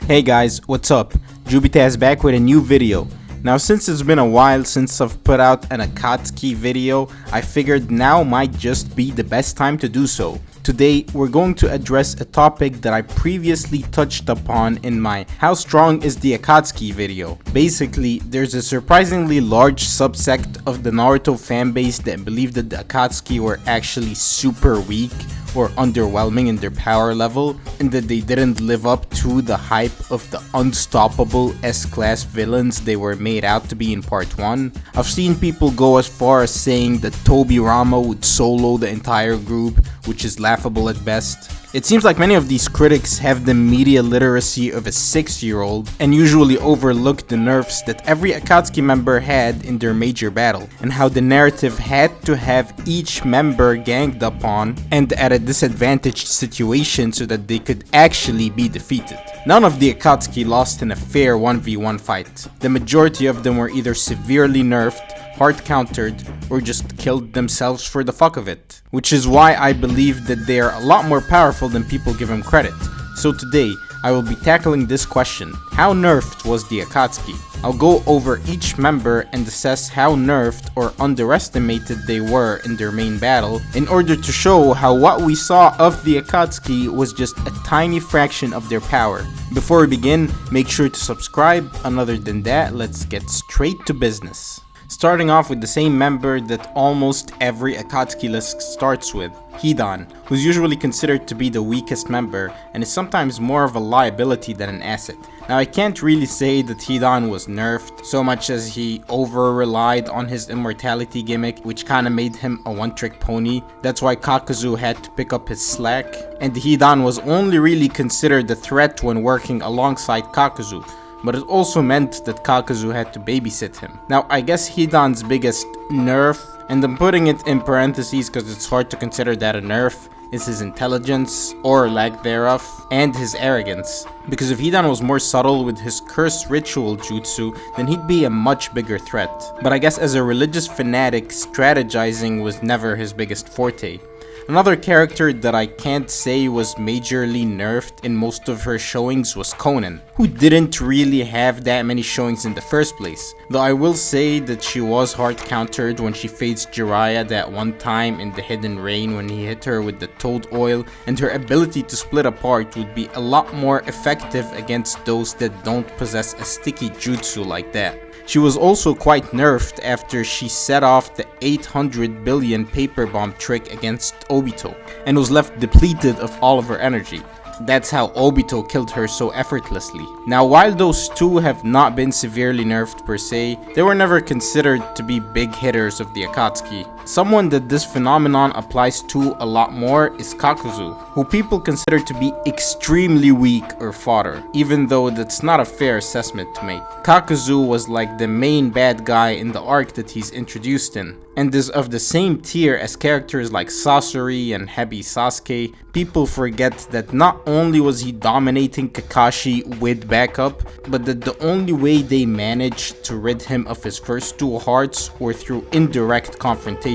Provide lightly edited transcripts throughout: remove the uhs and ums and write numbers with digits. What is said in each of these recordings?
Hey guys, what's up? Jubita is back with a new video. Now since it's been a while since I've put out an Akatsuki video, I figured now might just be the best time to do so. Today, we're going to address a topic that I previously touched upon in my How Strong is the Akatsuki video. Basically, there's a surprisingly large subsect of the Naruto fanbase that believe that the Akatsuki were actually super weak or underwhelming in their power level, and that they didn't live up to the hype of the unstoppable S-class villains they were made out to be in part 1. I've seen people go as far as saying that Tobirama would solo the entire group, which is laughable at best. It seems like many of these critics have the media literacy of a 6-year-old and usually overlook the nerfs that every Akatsuki member had in their major battle, and how the narrative had to have each member ganged upon and at a disadvantaged situation so that they could actually be defeated. None of the Akatsuki lost in a fair 1v1 fight. The majority of them were either severely nerfed, hard countered, or just killed themselves for the fuck of it. Which is why I believe that they are a lot more powerful than people give them credit. So today, I will be tackling this question: how nerfed was the Akatsuki? I'll go over each member and assess how nerfed or underestimated they were in their main battle, in order to show how what we saw of the Akatsuki was just a tiny fraction of their power. Before we begin, make sure to subscribe, and other than that, let's get straight to business. Starting off with the same member that almost every Akatsuki list starts with, Hidan, who's usually considered to be the weakest member and is sometimes more of a liability than an asset. Now I can't really say that Hidan was nerfed so much as he over-relied on his immortality gimmick, which kinda made him a one-trick pony. That's why Kakuzu had to pick up his slack, and Hidan was only really considered a threat when working alongside Kakuzu, but it also meant that Kakuzu had to babysit him. Now I guess Hidan's biggest nerf, and I'm putting it in parentheses because it's hard to consider that a nerf, is his intelligence, or lack thereof, and his arrogance. Because if Hidan was more subtle with his curse ritual jutsu, then he'd be a much bigger threat. But I guess as a religious fanatic, strategizing was never his biggest forte. Another character that I can't say was majorly nerfed in most of her showings was Konan, who didn't really have that many showings in the first place. Though I will say that she was hard countered when she faced Jiraiya that one time in the Hidden Rain when he hit her with the toad oil, and her ability to split apart would be a lot more effective against those that don't possess a sticky jutsu like that. She was also quite nerfed after she set off the 800 billion paper bomb trick against Obito, and was left depleted of all of her energy. That's how Obito killed her so effortlessly. Now while those two have not been severely nerfed per se, they were never considered to be big hitters of the Akatsuki. Someone that this phenomenon applies to a lot more is Kakuzu, who people consider to be extremely weak or fodder, even though that's not a fair assessment to make. Kakuzu was like the main bad guy in the arc that he's introduced in, and is of the same tier as characters like Sasori and Hebi Sasuke. People forget that not only was he dominating Kakashi with backup, but that the only way they managed to rid him of his first two hearts were through indirect confrontations.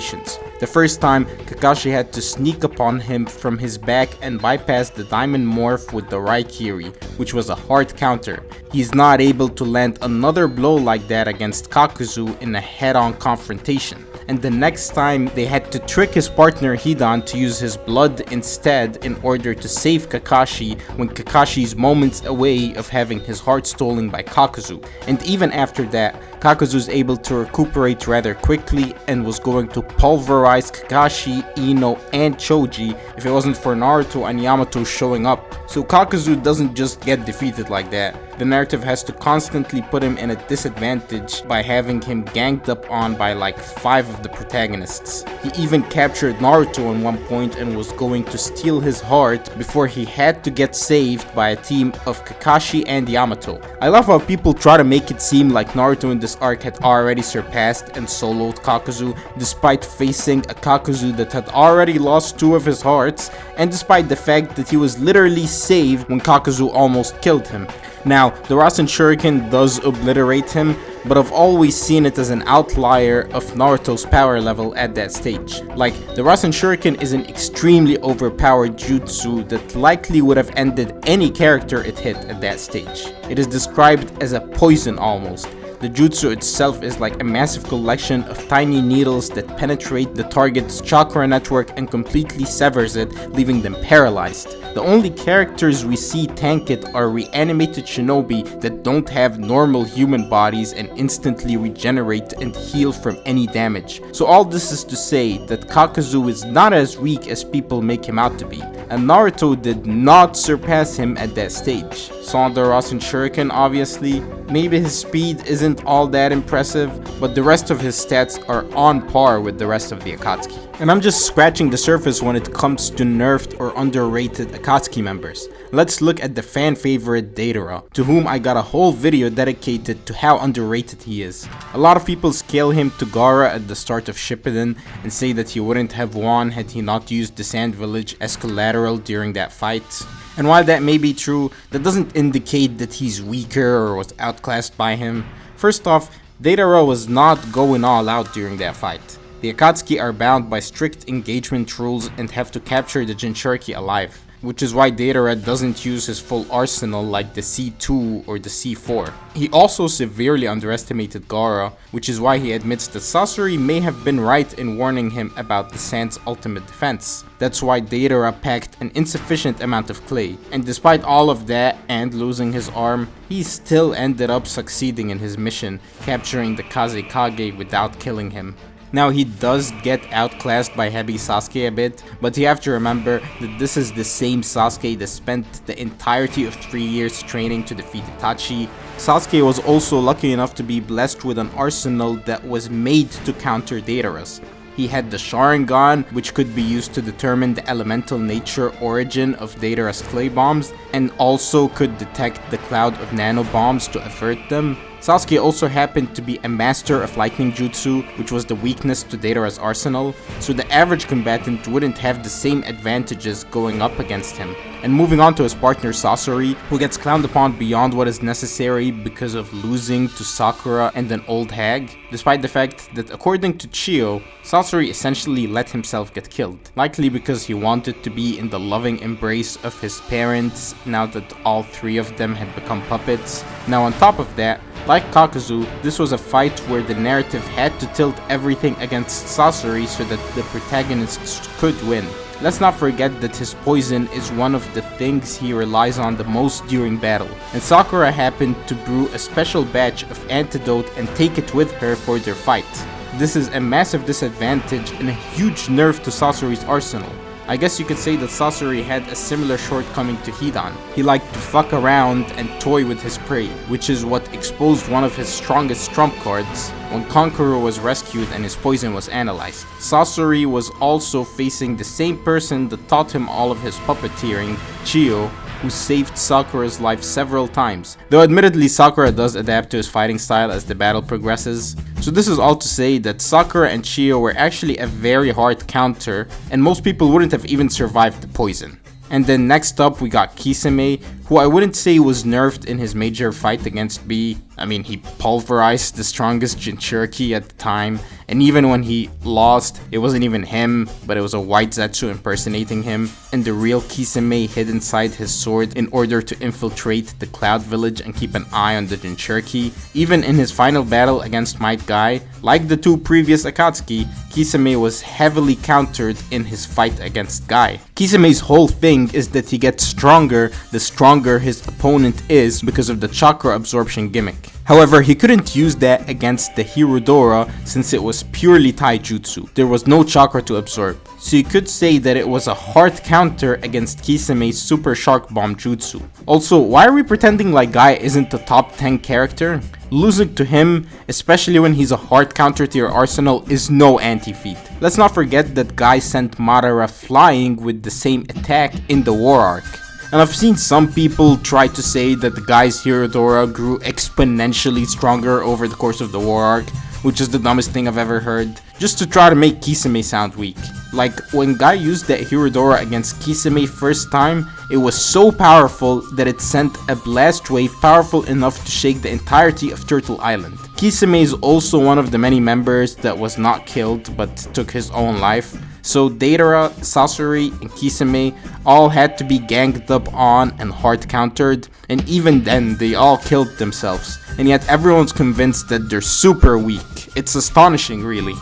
The first time, Kakashi had to sneak upon him from his back and bypass the diamond morph with the Raikiri, which was a hard counter. He's not able to land another blow like that against Kakuzu in a head-on confrontation. And the next time, they had to trick his partner Hidan to use his blood instead in order to save Kakashi when Kakashi's moments away of having his heart stolen by Kakuzu. And even after that, Kakuzu's able to recuperate rather quickly and was going to pulverize Kakashi, Ino, and Choji if it wasn't for Naruto and Yamato showing up. So Kakuzu doesn't just get defeated like that. The narrative has to constantly put him in a disadvantage by having him ganged up on by like 5 of the protagonists. He even captured Naruto at one point and was going to steal his heart before he had to get saved by a team of Kakashi and Yamato. I love how people try to make it seem like Naruto in this arc had already surpassed and soloed Kakuzu, despite facing a Kakuzu that had already lost 2 of his hearts, and despite the fact that he was literally saved when Kakuzu almost killed him. Now, the Rasen Shuriken does obliterate him, but I've always seen it as an outlier of Naruto's power level at that stage. Like, the Rasen Shuriken is an extremely overpowered jutsu that likely would have ended any character it hit at that stage. It is described as a poison almost. The jutsu itself is like a massive collection of tiny needles that penetrate the target's chakra network and completely severs it, leaving them paralyzed. The only characters we see tank it are reanimated shinobi that don't have normal human bodies and instantly regenerate and heal from any damage. So all this is to say that Kakuzu is not as weak as people make him out to be, and Naruto did not surpass him at that stage. Saw the Rasen Shuriken obviously, maybe his speed isn't all that impressive, but the rest of his stats are on par with the rest of the Akatsuki. And I'm just scratching the surface when it comes to nerfed or underrated Akatsuki members. Let's look at the fan favorite Deidara, to whom I got a whole video dedicated to how underrated he is. A lot of people scale him to Gaara at the start of Shippuden and say that he wouldn't have won had he not used the Sand Village as collateral during that fight. And while that may be true, that doesn't indicate that he's weaker or was outclassed by him. First off, Deidara was not going all out during that fight. The Akatsuki are bound by strict engagement rules and have to capture the Jinchuriki alive, which is why Deidara doesn't use his full arsenal like the C2 or the C4. He also severely underestimated Gaara, which is why he admits that Sasori may have been right in warning him about the Sand's ultimate defense. That's why Deidara packed an insufficient amount of clay, and despite all of that and losing his arm, he still ended up succeeding in his mission, capturing the Kazekage without killing him. Now, he does get outclassed by heavy Sasuke a bit, but you have to remember that this is the same Sasuke that spent the entirety of 3 years training to defeat Itachi. Sasuke was also lucky enough to be blessed with an arsenal that was made to counter Deidara's. He had the Sharingan, which could be used to determine the elemental nature origin of Deidara's clay bombs, and also could detect the cloud of nanobombs to avert them. Sasuke also happened to be a master of lightning jutsu, which was the weakness to Deidara's arsenal, so the average combatant wouldn't have the same advantages going up against him. And moving on to his partner Sasori, who gets clowned upon beyond what is necessary because of losing to Sakura and an old hag, despite the fact that according to Chiyo, Sasori essentially let himself get killed, likely because he wanted to be in the loving embrace of his parents now that all 3 of them had become puppets. Now on top of that, like Kakuzu, this was a fight where the narrative had to tilt everything against Sasori so that the protagonists could win. Let's not forget that his poison is one of the things he relies on the most during battle, and Sakura happened to brew a special batch of antidote and take it with her for their fight. This is a massive disadvantage and a huge nerf to Sasori's arsenal. I guess you could say that Sasori had a similar shortcoming to Hidan. He liked to fuck around and toy with his prey, which is what exposed one of his strongest trump cards when Kankuro was rescued and his poison was analyzed. Sasori was also facing the same person that taught him all of his puppeteering, Chiyo, who saved Sakura's life several times, though admittedly Sakura does adapt to his fighting style as the battle progresses. So this is all to say that Sakura and Chiyo were actually a very hard counter, and most people wouldn't have even survived the poison. And then next up we got Kisame, who I wouldn't say was nerfed in his major fight against B. I mean, he pulverized the strongest Jinchuriki at the time, and even when he lost, it wasn't even him, but it was a white Zetsu impersonating him, and the real Kisame hid inside his sword in order to infiltrate the Cloud Village and keep an eye on the Jinchuriki. Even in his final battle against Might Guy, like the 2 previous Akatsuki, Kisame was heavily countered in his fight against Guy. Kisame's whole thing is that he gets stronger the stronger his opponent is because of the chakra absorption gimmick. However, he couldn't use that against the Hirodora since it was purely taijutsu. There was no chakra to absorb. So you could say that it was a hard counter against Kisame's Super Shark Bomb jutsu. Also, why are we pretending like Guy isn't a top 10 character? Losing to him, especially when he's a hard counter to your arsenal, is no anti-feat. Let's not forget that Guy sent Madara flying with the same attack in the War Arc. And I've seen some people try to say that the Guy's Hirodora grew exponentially stronger over the course of the War Arc, which is the dumbest thing I've ever heard, just to try to make Kisame sound weak. Like, when Guy used that Hirodora against Kisame first time, it was so powerful that it sent a blast wave powerful enough to shake the entirety of Turtle Island. Kisame is also one of the many members that was not killed but took his own life. So Deidara, Sasori, and Kisame all had to be ganged up on and hard countered, and even then they all killed themselves, and yet everyone's convinced that they're super weak. It's astonishing, really.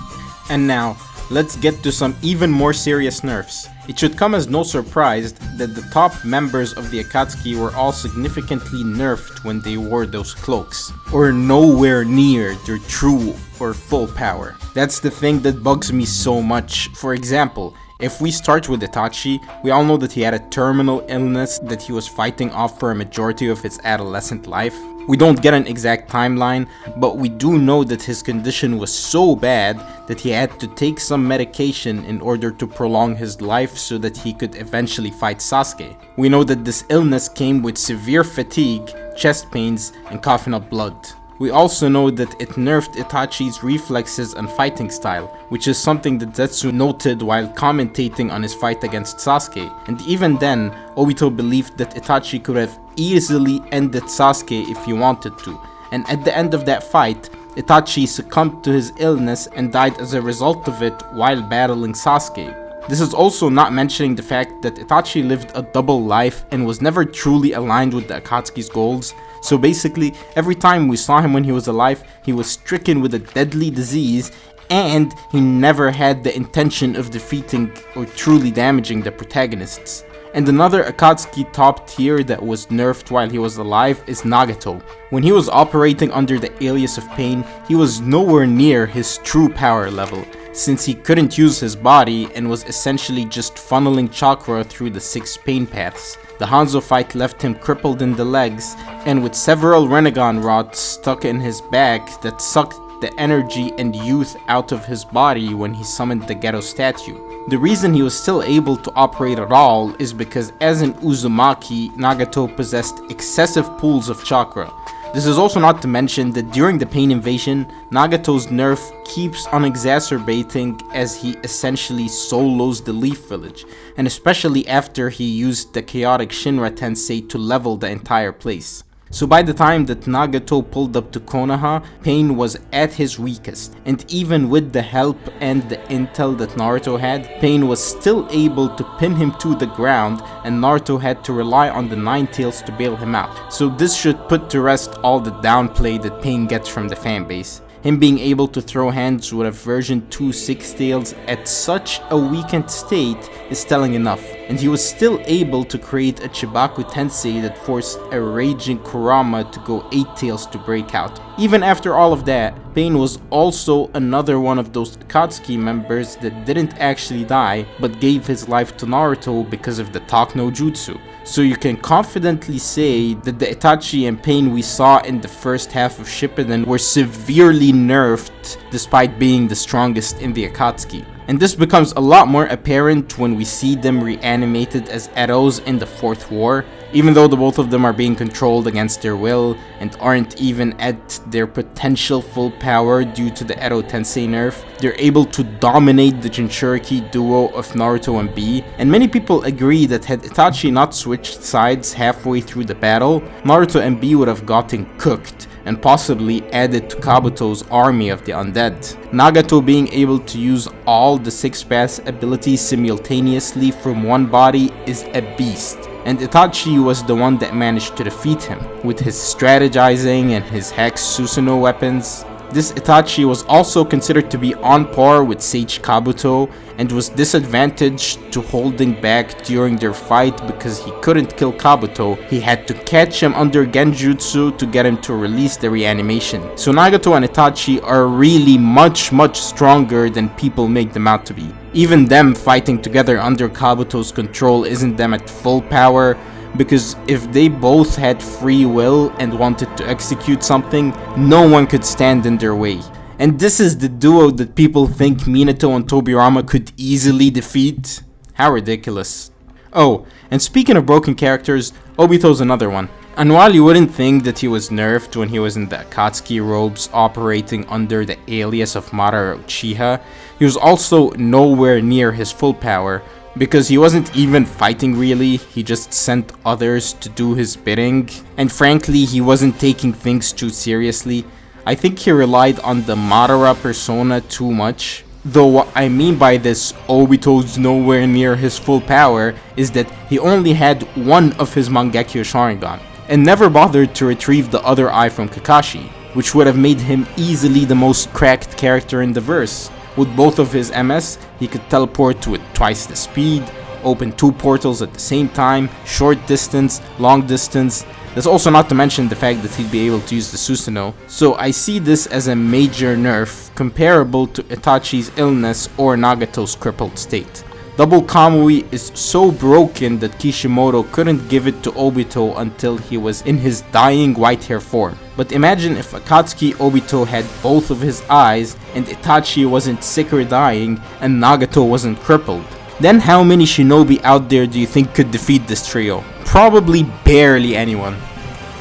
And now, let's get to some even more serious nerfs. It should come as no surprise that the top members of the Akatsuki were all significantly nerfed when they wore those cloaks, or nowhere near their true or full power. That's the thing that bugs me so much. For example, if we start with Itachi, we all know that he had a terminal illness that he was fighting off for a majority of his adolescent life. We don't get an exact timeline, but we do know that his condition was so bad that he had to take some medication in order to prolong his life so that he could eventually fight Sasuke. We know that this illness came with severe fatigue, chest pains, and coughing up blood. We also know that it nerfed Itachi's reflexes and fighting style, which is something that Zetsu noted while commentating on his fight against Sasuke. And even then, Obito believed that Itachi could have easily ended Sasuke if he wanted to. And at the end of that fight, Itachi succumbed to his illness and died as a result of it while battling Sasuke. This is also not mentioning the fact that Itachi lived a double life and was never truly aligned with the Akatsuki's goals. So basically, every time we saw him when he was alive, he was stricken with a deadly disease, and he never had the intention of defeating or truly damaging the protagonists. And another Akatsuki top tier that was nerfed while he was alive is Nagato. When he was operating under the alias of Pain, he was nowhere near his true power level, since he couldn't use his body and was essentially just funneling chakra through the 6 pain paths. The Hanzo fight left him crippled in the legs and with several Renegon rods stuck in his back that sucked the energy and youth out of his body when he summoned the Ghetto statue. The reason he was still able to operate at all is because as an Uzumaki, Nagato possessed excessive pools of chakra. This is also not to mention that during the Pain Invasion, Nagato's nerf keeps on exacerbating as he essentially solos the Leaf Village, and especially after he used the chaotic Shinra Tensei to level the entire place. So by the time that Nagato pulled up to Konoha, Pain was at his weakest, and even with the help and the intel that Naruto had, Pain was still able to pin him to the ground, and Naruto had to rely on the Nine Tails to bail him out. So this should put to rest all the downplay that Pain gets from the fanbase. Him being able to throw hands with a version 2 Six Tails at such a weakened state is telling enough, and he was still able to create a Chibaku Tensei that forced a raging Kurama to go 8 Tails to break out. Even after all of that, Pain was also another one of those Akatsuki members that didn't actually die, but gave his life to Naruto because of the Talk no Jutsu. So you can confidently say that the Itachi and Pain we saw in the first half of Shippuden were severely nerfed despite being the strongest in the Akatsuki. And this becomes a lot more apparent when we see them reanimated as Edos in the 4th war. Even though the both of them are being controlled against their will and aren't even at their potential full power due to the Edo Tensei nerf, they're able to dominate the Jinchuriki duo of Naruto and B, and many people agree that had Itachi not switched sides halfway through the battle, Naruto and B would have gotten cooked and possibly added to Kabuto's army of the undead. Nagato being able to use all the 6 paths abilities simultaneously from one body is a beast, and Itachi was the one that managed to defeat him with his strategizing and his Hex Susanoo weapons. This Itachi was also considered to be on par with Sage Kabuto and was disadvantaged to holding back during their fight because he couldn't kill Kabuto. He had to catch him under Genjutsu to get him to release the reanimation. So Nagato and Itachi are really much stronger than people make them out to be. Even them fighting together under Kabuto's control isn't them at full power, because if they both had free will and wanted to execute something, no one could stand in their way. And this is the duo that people think Minato and Tobirama could easily defeat? How ridiculous. Oh, and speaking of broken characters, Obito's another one. And while you wouldn't think that he was nerfed when he was in the Akatsuki robes operating under the alias of Madara Uchiha, he was also nowhere near his full power, because he wasn't even fighting really, he just sent others to do his bidding, and frankly he wasn't taking things too seriously. I think he relied on the Madara persona too much. Though what I mean by this Obito's nowhere near his full power is that he only had one of his Mangekyo Sharingan, and never bothered to retrieve the other eye from Kakashi, which would have made him easily the most cracked character in the verse. With both of his MS, he could teleport to twice the speed, open 2 portals at the same time, short distance, long distance. That's also not to mention the fact that he'd be able to use the Susanoo. So I see this as a major nerf, comparable to Itachi's illness or Nagato's crippled state. Double Kamui is so broken that Kishimoto couldn't give it to Obito until he was in his dying white hair form. But imagine if Akatsuki Obito had both of his eyes and Itachi wasn't sick or dying and Nagato wasn't crippled. Then how many shinobi out there do you think could defeat this trio? Probably barely anyone.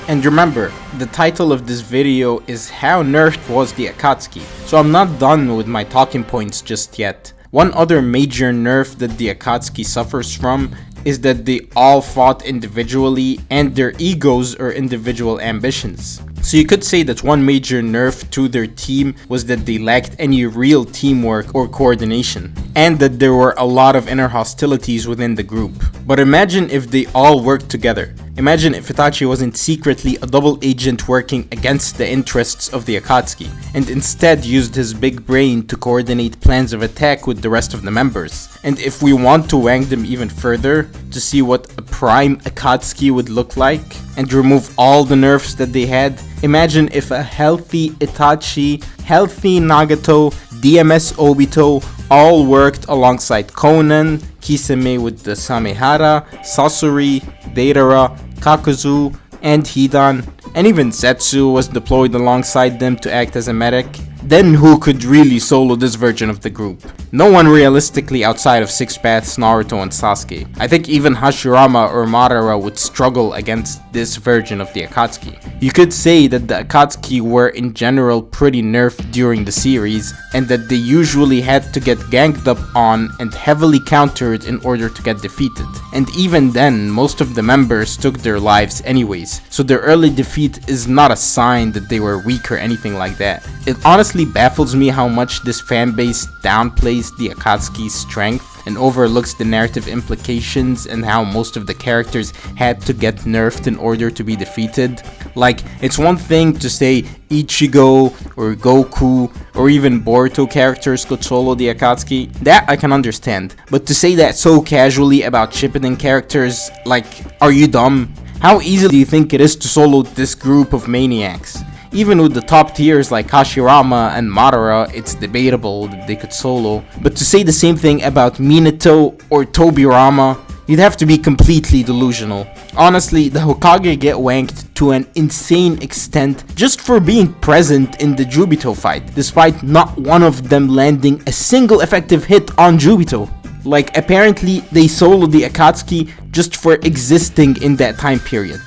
And remember, the title of this video is How Nerfed Was the Akatsuki, so I'm not done with my talking points just yet. One other major nerf that the Akatsuki suffers from is that they all fought individually and their egos or individual ambitions. So you could say that one major nerf to their team was that they lacked any real teamwork or coordination, and that there were a lot of inner hostilities within the group. But imagine if they all worked together. Imagine if Itachi wasn't secretly a double agent working against the interests of the Akatsuki, and instead used his big brain to coordinate plans of attack with the rest of the members. And if we want to wank them even further, to see what a prime Akatsuki would look like, and remove all the nerfs that they had, imagine if a healthy Itachi, healthy Nagato, DMS Obito all worked alongside Konan, Kisame with the Samehara, Sasori, Deidara, Kakuzu, and Hidan, and even Zetsu was deployed alongside them to act as a medic. Then who could really solo this version of the group? No one realistically outside of Six Paths, Naruto, and Sasuke. I think even Hashirama or Madara would struggle against this version of the Akatsuki. You could say that the Akatsuki were in general pretty nerfed during the series, and that they usually had to get ganged up on and heavily countered in order to get defeated. And even then, most of the members took their lives anyways, so their early defeat is not a sign that they were weak or anything like that. It honestly baffles me how much this fanbase downplays the Akatsuki's strength and overlooks the narrative implications and how most of the characters had to get nerfed in order to be defeated. Like, it's one thing to say Ichigo or Goku or even Boruto characters could solo the Akatsuki, that I can understand. But to say that so casually about Shippuden characters, like, are you dumb? How easy do you think it is to solo this group of maniacs? Even with the top tiers like Hashirama and Madara, it's debatable that they could solo. But to say the same thing about Minato or Tobirama, you'd have to be completely delusional. Honestly, the Hokage get wanked to an insane extent just for being present in the Jubito fight, despite not one of them landing a single effective hit on Jubito. Like, apparently they soloed the Akatsuki just for existing in that time period.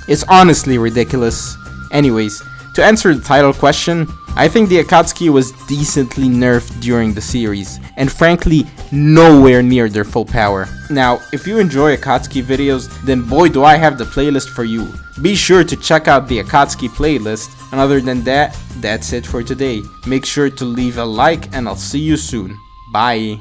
It's honestly ridiculous. Anyways, to answer the title question, I think the Akatsuki was decently nerfed during the series, and frankly, nowhere near their full power. Now, if you enjoy Akatsuki videos, then boy do I have the playlist for you. Be sure to check out the Akatsuki playlist, and other than that, that's it for today. Make sure to leave a like, and I'll see you soon. Bye.